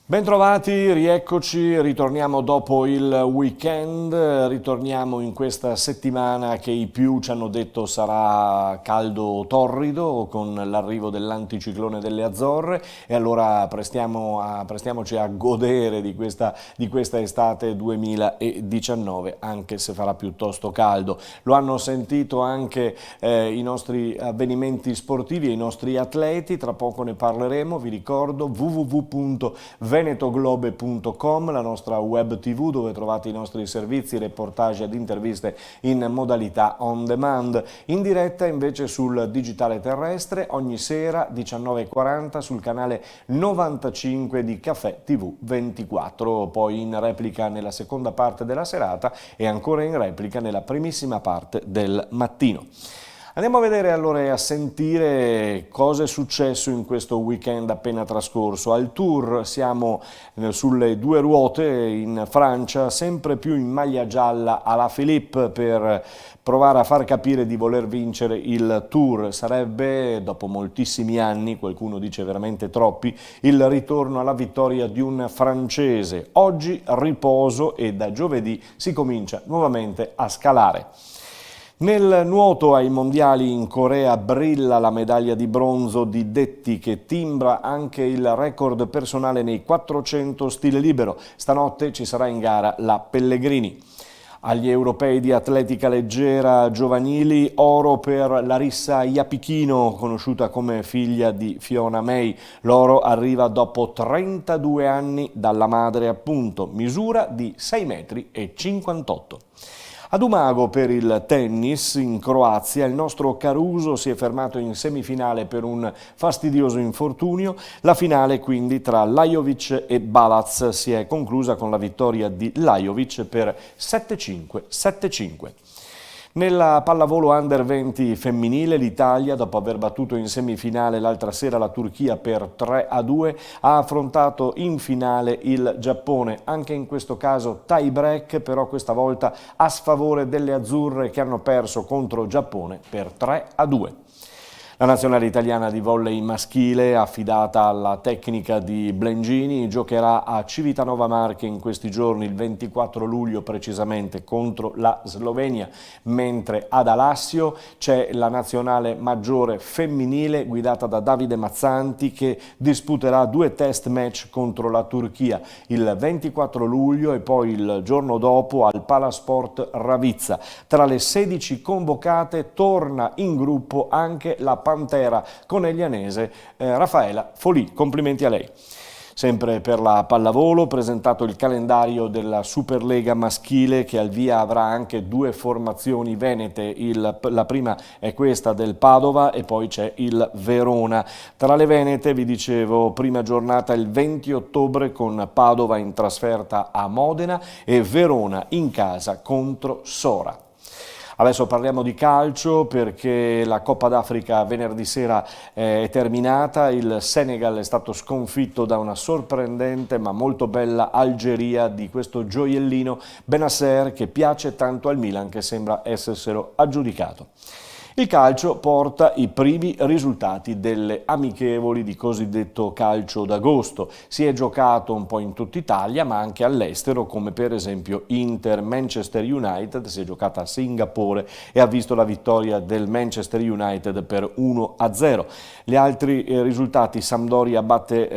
Bentrovati, rieccoci, ritorniamo dopo il weekend, ritorniamo in questa settimana che i più ci hanno detto sarà caldo torrido con l'arrivo dell'anticiclone delle Azzorre e allora prestiamoci a godere di questa estate 2019 anche se farà piuttosto caldo. Lo hanno sentito anche i nostri avvenimenti sportivi e i nostri atleti, tra poco ne parleremo, vi ricordo www.venetoglobe.com, la nostra web tv dove trovate i nostri servizi, reportage ed interviste in modalità on demand. In diretta invece sul digitale terrestre ogni sera 19:40 sul canale 95 di Caffè TV 24, poi in replica nella seconda parte della serata e ancora in replica nella primissima parte del mattino. Andiamo a vedere allora e a sentire cosa è successo in questo weekend appena trascorso. Al Tour siamo sulle due ruote in Francia, sempre più in maglia gialla alla Philippe per provare a far capire di voler vincere il Tour. Sarebbe, dopo moltissimi anni, qualcuno dice veramente troppi, il ritorno alla vittoria di un francese. Oggi riposo e da giovedì si comincia nuovamente a scalare. Nel nuoto ai mondiali in Corea brilla la medaglia di bronzo di Detti che timbra anche il record personale nei 400 stile libero. Stanotte ci sarà in gara la Pellegrini. Agli europei di atletica leggera giovanili, oro per Larissa Iapichino, conosciuta come figlia di Fiona May. L'oro arriva dopo 32 anni dalla madre appunto, misura di 6,58 m. Ad Umago per il tennis in Croazia il nostro Caruso si è fermato in semifinale per un fastidioso infortunio. La finale quindi tra Lajovic e Balaz si è conclusa con la vittoria di Lajovic per 7-5, 7-5. Nella pallavolo under 20 femminile l'Italia, dopo aver battuto in semifinale l'altra sera la Turchia per 3-2, ha affrontato in finale il Giappone, anche in questo caso tie break, però questa volta a sfavore delle azzurre che hanno perso contro Giappone per 3-2. La nazionale italiana di volley maschile, affidata alla tecnica di Blengini, giocherà a Civitanova Marche in questi giorni, il 24 luglio precisamente, contro la Slovenia, mentre ad Alassio c'è la nazionale maggiore femminile guidata da Davide Mazzanti che disputerà 2 test match contro la Turchia, il 24 luglio e poi il giorno dopo al Palasport Ravizza. Tra le 16 convocate torna in gruppo anche la pantera coneglianese Raffaela Folì, complimenti a lei. Sempre per la pallavolo, presentato il calendario della Superlega maschile che al via avrà anche 2 formazioni venete, la prima è questa del Padova e poi c'è il Verona. Tra le venete vi dicevo prima giornata il 20 ottobre con Padova in trasferta a Modena e Verona in casa contro Sora. Adesso parliamo di calcio perché la Coppa d'Africa venerdì sera è terminata, il Senegal è stato sconfitto da una sorprendente ma molto bella Algeria di questo gioiellino Benasser che piace tanto al Milan che sembra esserselo aggiudicato. Il calcio porta i primi risultati delle amichevoli di cosiddetto calcio d'agosto. Si è giocato un po' in tutta Italia ma anche all'estero come per esempio Inter-Manchester United, si è giocata a Singapore e ha visto la vittoria del Manchester United per 1-0. Gli altri risultati: Sampdoria batte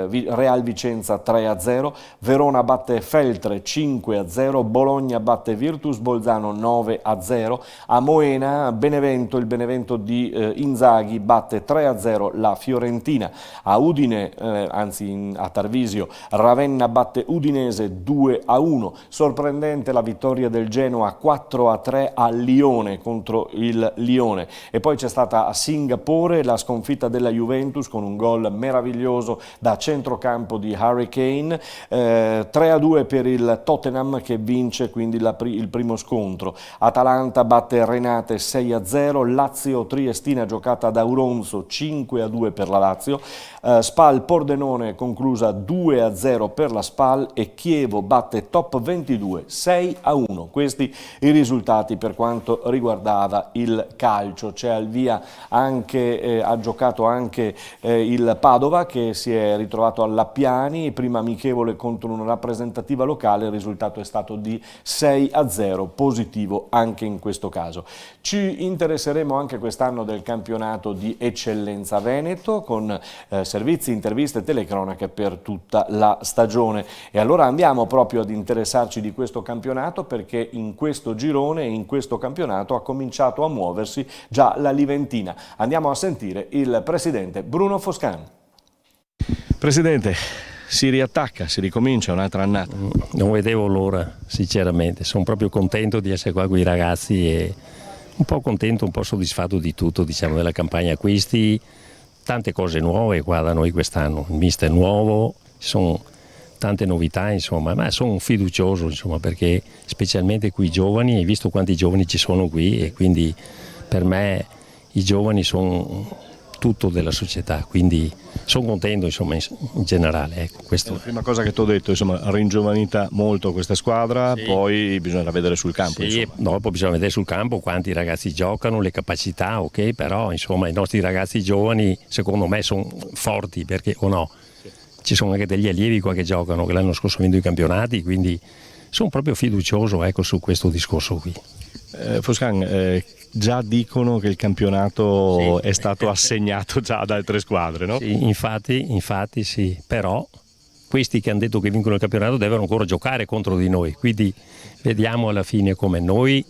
Real Vicenza 3-0, Verona batte Feltre 5-0, Bologna batte Virtus Bolzano 9-0, a Moena il Benevento di Inzaghi batte 3-0 la Fiorentina, a Udine, a Tarvisio, Ravenna batte Udinese 2-1, sorprendente la vittoria del Genoa 4-3 a Lione contro il Lione e poi c'è stata a Singapore la sconfitta della Juventus con un gol meraviglioso da centrocampo di Harry Kane, 3-2 per il Tottenham che vince quindi il primo scontro, Atalanta batte Renate 6-0, 1-0, Lazio Triestina giocata ad Auronzo 5-2 per la Lazio, Spal Pordenone conclusa 2-0 per la Spal e Chievo batte Top 22 6-1. Questi i risultati per quanto riguardava il calcio. C'è al via anche, ha giocato anche il Padova, che si è ritrovato all'Appiani, prima amichevole contro una rappresentativa locale, il risultato è stato di 6-0, positivo anche in questo caso. Ci interesseremo anche quest'anno del campionato di eccellenza Veneto con servizi, interviste e telecronache per tutta la stagione. E allora andiamo proprio ad interessarci di questo campionato, perché in questo girone e in questo campionato ha cominciato a muoversi già la Liventina. Andiamo a sentire il presidente Bruno Foscan. Presidente, si riattacca, si ricomincia un'altra annata. Non vedevo l'ora, sinceramente. Sono proprio contento di essere qua con i ragazzi e un po' contento, un po' soddisfatto di tutto, diciamo, della campagna acquisti. Tante cose nuove qua da noi quest'anno, il mister nuovo, ci sono tante novità, insomma, ma sono fiducioso, insomma, perché specialmente qui i giovani, hai visto quanti giovani ci sono qui, e quindi per me i giovani sono tutto della società, quindi sono contento, insomma, in generale. Ecco, questo. La prima cosa che ti ho detto, insomma, ringiovanita molto questa squadra, sì. Poi bisogna vedere sul campo. Sì, dopo bisogna vedere sul campo quanti ragazzi giocano, le capacità, ok, però insomma i nostri ragazzi giovani secondo me sono forti, perché o no? Sì. Ci sono anche degli allievi qua che giocano, che l'anno scorso hanno vinto i campionati, quindi sono proprio fiducioso, ecco, su questo discorso qui. Foscan, già dicono che il campionato è stato assegnato già ad altre squadre, no? Sì, infatti sì, però questi che hanno detto che vincono il campionato devono ancora giocare contro di noi, quindi vediamo alla fine come noi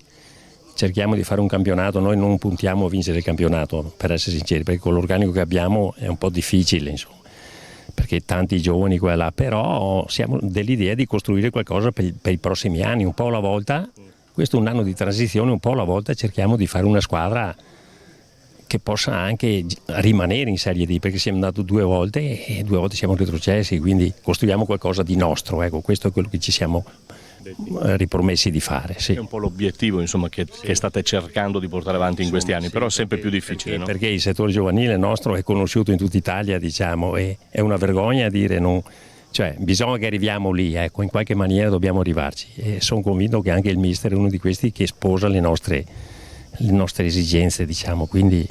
cerchiamo di fare un campionato. Noi non puntiamo a vincere il campionato, per essere sinceri, perché con l'organico che abbiamo è un po' difficile, insomma, perché tanti giovani qua e là, però siamo dell'idea di costruire qualcosa per i prossimi anni, un po' alla volta. Questo è un anno di transizione, un po' alla volta cerchiamo di fare una squadra che possa anche rimanere in Serie D, perché siamo andati 2 volte e 2 volte siamo retrocessi, quindi costruiamo qualcosa di nostro, ecco, questo è quello che ci siamo ripromessi di fare. Sì. È un po' l'obiettivo, insomma, che state cercando di portare avanti in questi anni, però è sempre più difficile. Perché, no? Perché il settore giovanile nostro è conosciuto in tutta Italia, diciamo, e è una vergogna dire non... Cioè, bisogna che arriviamo lì, ecco, in qualche maniera dobbiamo arrivarci, e sono convinto che anche il mister è uno di questi che sposa le nostre esigenze, diciamo, quindi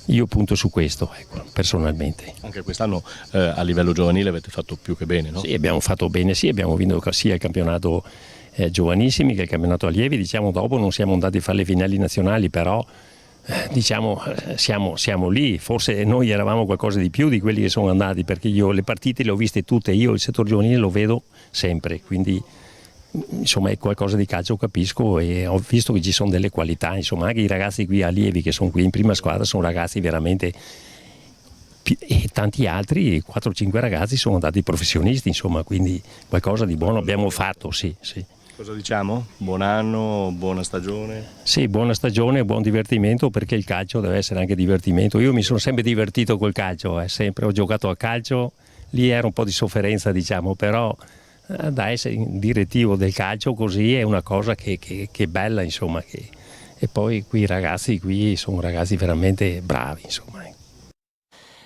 io punto su questo, ecco, personalmente. Anche quest'anno a livello giovanile avete fatto più che bene, no? Sì, abbiamo fatto bene, sì, abbiamo vinto sia il campionato giovanissimi che il campionato allievi, diciamo, dopo non siamo andati a fare le finali nazionali, però diciamo siamo lì, forse noi eravamo qualcosa di più di quelli che sono andati, perché io le partite le ho viste tutte, io il settore giovanile lo vedo sempre, quindi insomma è qualcosa di calcio, capisco, e ho visto che ci sono delle qualità, insomma anche i ragazzi qui allievi che sono qui in prima squadra sono ragazzi veramente, e tanti altri, 4-5 ragazzi sono andati professionisti, insomma, quindi qualcosa di buono abbiamo fatto, sì. Cosa diciamo? Buon anno, buona stagione? Sì, buona stagione, buon divertimento, perché il calcio deve essere anche divertimento. Io mi sono sempre divertito col calcio, sempre ho giocato a calcio, lì era un po' di sofferenza, diciamo, però da essere direttivo del calcio così è una cosa che è bella, insomma. E poi qui i ragazzi qui sono ragazzi veramente bravi, insomma.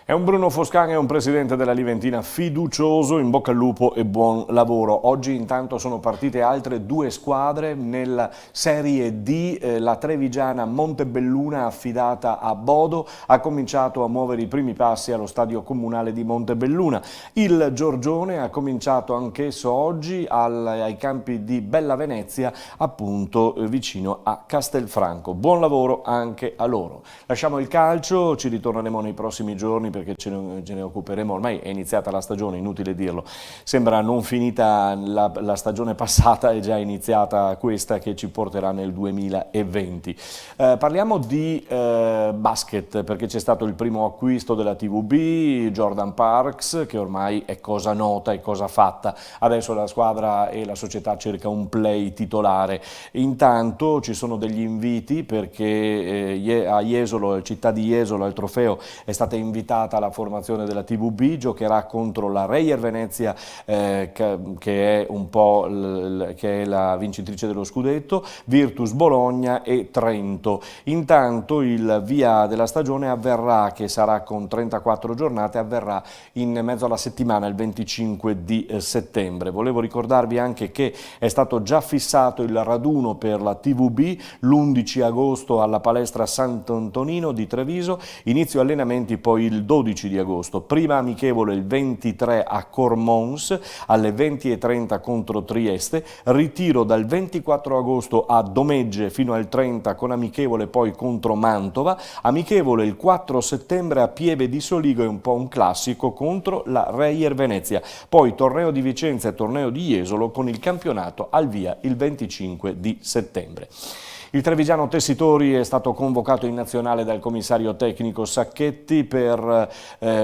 È un Bruno Foscan, è un presidente della Liventina fiducioso, in bocca al lupo e buon lavoro. Oggi intanto sono partite altre 2 squadre nella Serie D, la trevigiana Montebelluna affidata a Bodo ha cominciato a muovere i primi passi allo stadio comunale di Montebelluna. Il Giorgione ha cominciato anch'esso oggi ai campi di Bella Venezia, appunto vicino a Castelfranco. Buon lavoro anche a loro. Lasciamo il calcio, ci ritorneremo nei prossimi giorni perché ce ne occuperemo, ormai è iniziata la stagione, inutile dirlo, sembra non finita la stagione passata, è già iniziata questa che ci porterà nel 2020. Parliamo di basket, perché c'è stato il primo acquisto della TVB, Jordan Parks, che ormai è cosa nota, è cosa fatta, adesso la squadra e la società cerca un play titolare. Intanto ci sono degli inviti, perché a Jesolo, città di Jesolo, al trofeo è stata invitata confermata la formazione della TVB, giocherà contro la Reyer Venezia che è la vincitrice dello scudetto, Virtus Bologna e Trento. Intanto il via della stagione avverrà, che sarà con 34 giornate, avverrà in mezzo alla settimana, il 25 di settembre. Volevo ricordarvi anche che è stato già fissato il raduno per la TVB l'11 agosto alla palestra Sant'Antonino di Treviso, inizio allenamenti poi il 12 di agosto, prima amichevole il 23 a Cormons alle 20:30 contro Trieste, ritiro dal 24 agosto a Domegge fino al 30 con amichevole poi contro Mantova, amichevole il 4 settembre a Pieve di Soligo, è un po' un classico, contro la Reyer Venezia, poi torneo di Vicenza e torneo di Jesolo con il campionato al via il 25 di settembre. Il trevigiano Tessitori è stato convocato in nazionale dal commissario tecnico Sacchetti per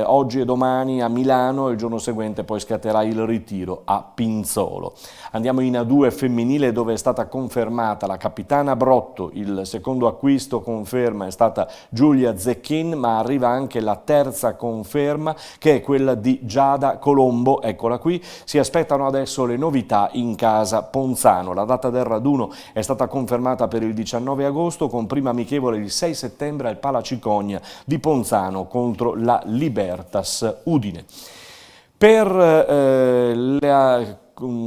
oggi e domani a Milano, il giorno seguente poi scatterà il ritiro a Pinzolo. Andiamo in A2 femminile, dove è stata confermata la capitana Brotto, il secondo acquisto conferma è stata Giulia Zecchin, ma arriva anche la terza conferma che è quella di Giada Colombo, eccola qui, si aspettano adesso le novità in casa Ponzano. La data del raduno è stata confermata per il 19 agosto con prima amichevole il 6 settembre al Palacicogna di Ponzano contro la Libertas Udine.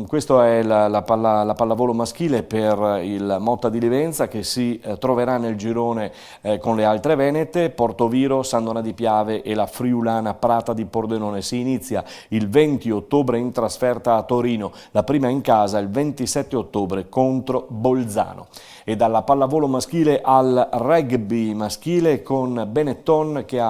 Questa è la pallavolo maschile per il Motta di Livenza, che si troverà nel girone con le altre venete, Portoviro, Sandona di Piave e la friulana Prata di Pordenone. Si inizia il 20 ottobre in trasferta a Torino, la prima in casa il 27 ottobre contro Bolzano. E dalla pallavolo maschile al rugby maschile con Benetton che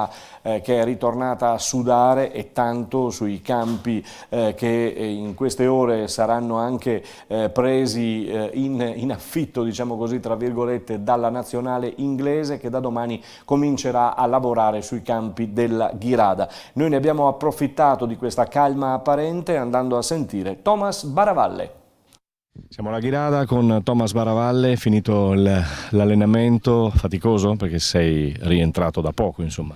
è ritornata a sudare, e tanto sui campi che in queste ore saranno anche presi in affitto, diciamo così, tra virgolette, dalla nazionale inglese, che da domani comincerà a lavorare sui campi della Ghirada. Noi ne abbiamo approfittato di questa calma apparente andando a sentire Thomas Baravalle. Siamo alla Ghirada con Thomas Baravalle, finito l'allenamento faticoso perché sei rientrato da poco, insomma.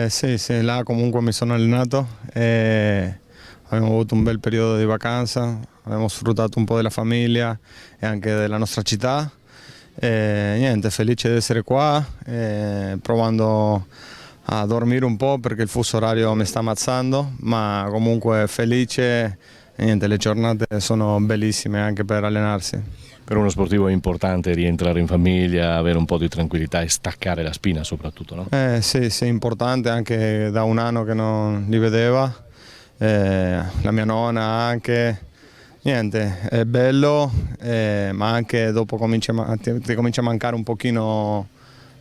Sì, là comunque mi sono allenato, abbiamo avuto un bel periodo di vacanza, abbiamo sfruttato un po' della famiglia e anche della nostra città. Niente, felice di essere qua, provando a dormire un po' perché il fuso orario mi sta ammazzando, ma comunque felice. Niente, le giornate sono bellissime anche per allenarsi. Per uno sportivo è importante rientrare in famiglia, avere un po' di tranquillità e staccare la spina soprattutto, no? Sì, è importante, anche da un anno che non li vedeva, la mia nonna anche. Niente, è bello, ma anche dopo ti comincia a mancare un pochino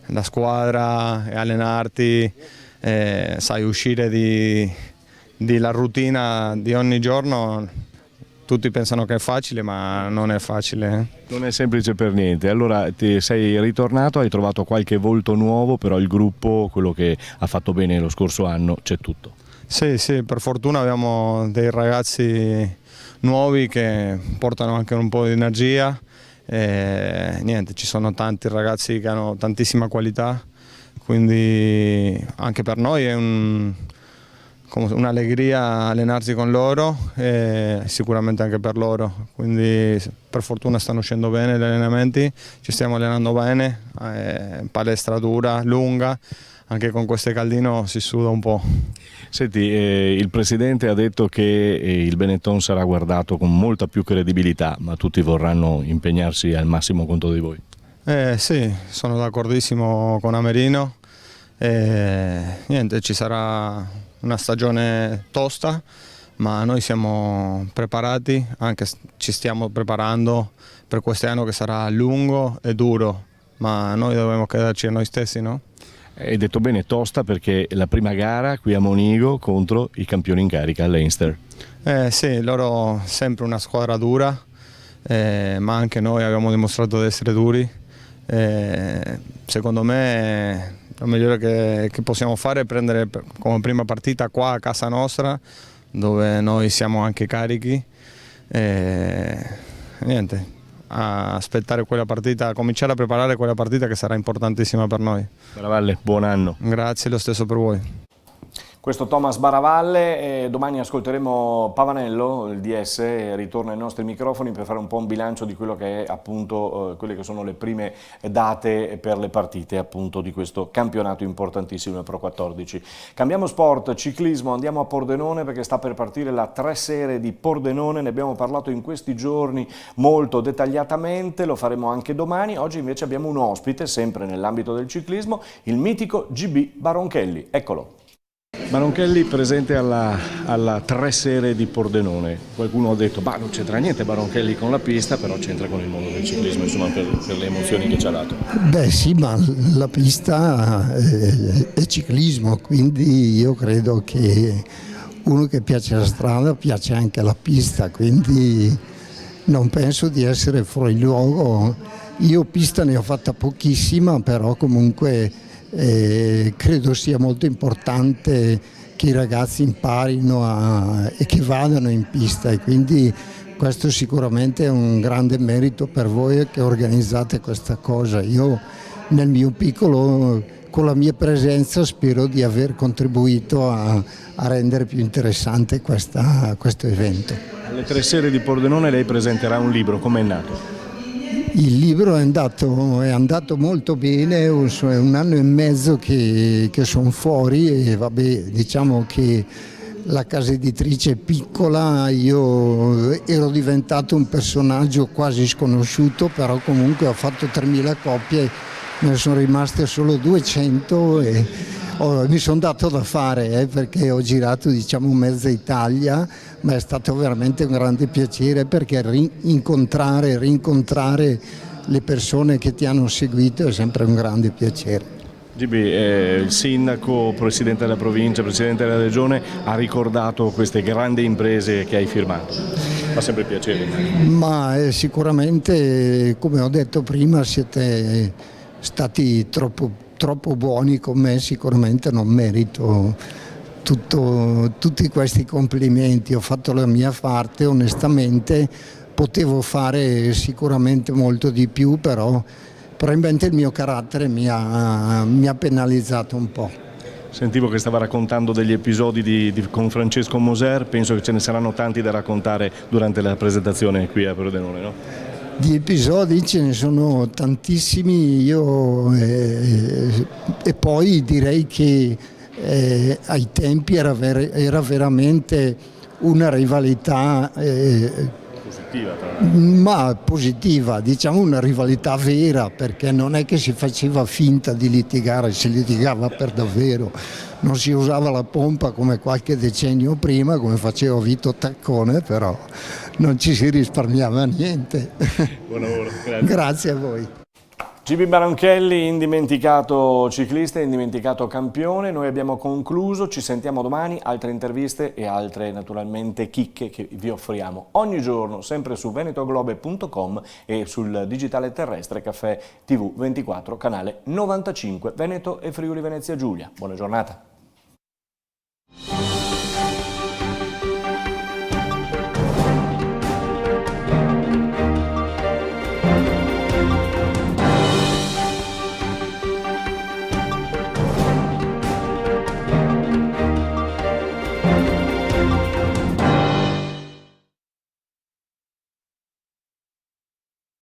la squadra e allenarti, sai, uscire la routine di ogni giorno. Tutti pensano che è facile, ma non è facile. Non è semplice per niente. Allora ti sei ritornato, hai trovato qualche volto nuovo, però il gruppo, quello che ha fatto bene lo scorso anno, c'è tutto. Sì, per fortuna abbiamo dei ragazzi nuovi che portano anche un po' di energia. Niente, ci sono tanti ragazzi che hanno tantissima qualità, quindi anche per noi è un'allegria allenarsi con loro e sicuramente anche per loro, quindi per fortuna stanno uscendo bene gli allenamenti, ci stiamo allenando bene, palestra dura, lunga, anche con questo caldino si suda un po'. Senti, il Presidente ha detto che il Benetton sarà guardato con molta più credibilità, ma tutti vorranno impegnarsi al massimo contro di voi. Sì, sono d'accordissimo con Amerino, niente, ci sarà una stagione tosta, ma noi siamo preparati, anche ci stiamo preparando per quest'anno che sarà lungo e duro, ma noi dobbiamo crederci a noi stessi, no? Hai detto bene, tosta, perché è la prima gara qui a Monigo contro i campioni in carica, l'Einster. Sì, loro sempre una squadra dura, ma anche noi abbiamo dimostrato di essere duri. Secondo me la migliore che possiamo fare è prendere come prima partita qua a casa nostra, dove noi siamo anche carichi, niente, aspettare quella partita, cominciare a preparare quella partita che sarà importantissima per noi. Baravalle, buon anno. Grazie, lo stesso per voi. Questo Thomas Baravalle, domani ascolteremo Pavanello, il DS, ritorna ai nostri microfoni per fare un po' un bilancio di quello che è appunto quelle che sono le prime date per le partite appunto di questo campionato importantissimo Pro 14. Cambiamo sport, ciclismo, andiamo a Pordenone perché sta per partire la 3 Sere di Pordenone, ne abbiamo parlato in questi giorni molto dettagliatamente, lo faremo anche domani. Oggi invece abbiamo un ospite, sempre nell'ambito del ciclismo, il mitico GB Baronchelli, eccolo. Baronchelli presente alla 3 Sere di Pordenone. Qualcuno ha detto, non c'entra niente Baronchelli con la pista, però c'entra con il mondo del ciclismo, insomma, per le emozioni che ci ha dato. Beh sì, ma la pista è ciclismo, quindi io credo che uno che piace la strada piace anche la pista, quindi non penso di essere fuori luogo. Io pista ne ho fatta pochissima, però comunque credo sia molto importante che i ragazzi imparino e che vadano in pista, e quindi questo sicuramente è un grande merito per voi che organizzate questa cosa. Io nel mio piccolo, con la mia presenza, spero di aver contribuito a rendere più interessante questo evento. Alle 3 Sere di Pordenone lei presenterà un libro, com'è nato? Il libro è andato molto bene, è un anno e mezzo che sono fuori e diciamo che la casa editrice è piccola, io ero diventato un personaggio quasi sconosciuto, però comunque ho fatto 3.000 copie, ne sono rimaste solo 200 e mi sono dato da fare perché ho girato mezza Italia, ma è stato veramente un grande piacere perché rincontrare le persone che ti hanno seguito è sempre un grande piacere. GB, il sindaco, presidente della provincia, presidente della regione ha ricordato queste grandi imprese che hai firmato. Fa sempre piacere. Ma sicuramente, come ho detto prima, siete stati troppo buoni con me, sicuramente non merito tutti questi complimenti. Ho fatto la mia parte, onestamente potevo fare sicuramente molto di più, però probabilmente il mio carattere mi ha penalizzato un po'. Sentivo che stava raccontando degli episodi con Francesco Moser, penso che ce ne saranno tanti da raccontare durante la presentazione qui a Pordenone, no? Di episodi ce ne sono tantissimi, e poi direi che ai tempi era veramente una rivalità positiva, diciamo una rivalità vera, perché non è che si faceva finta di litigare, si litigava per davvero, non si usava la pompa come qualche decennio prima, come faceva Vito Taccone, però non ci si risparmiava niente. Buon lavoro, grazie. Grazie a voi. GB Baronchelli, indimenticato ciclista, indimenticato campione. Noi abbiamo concluso, ci sentiamo domani, altre interviste e altre naturalmente chicche che vi offriamo ogni giorno, sempre su venetoglobe.com e sul digitale terrestre Caffè TV 24, canale 95, Veneto e Friuli Venezia Giulia. Buona giornata.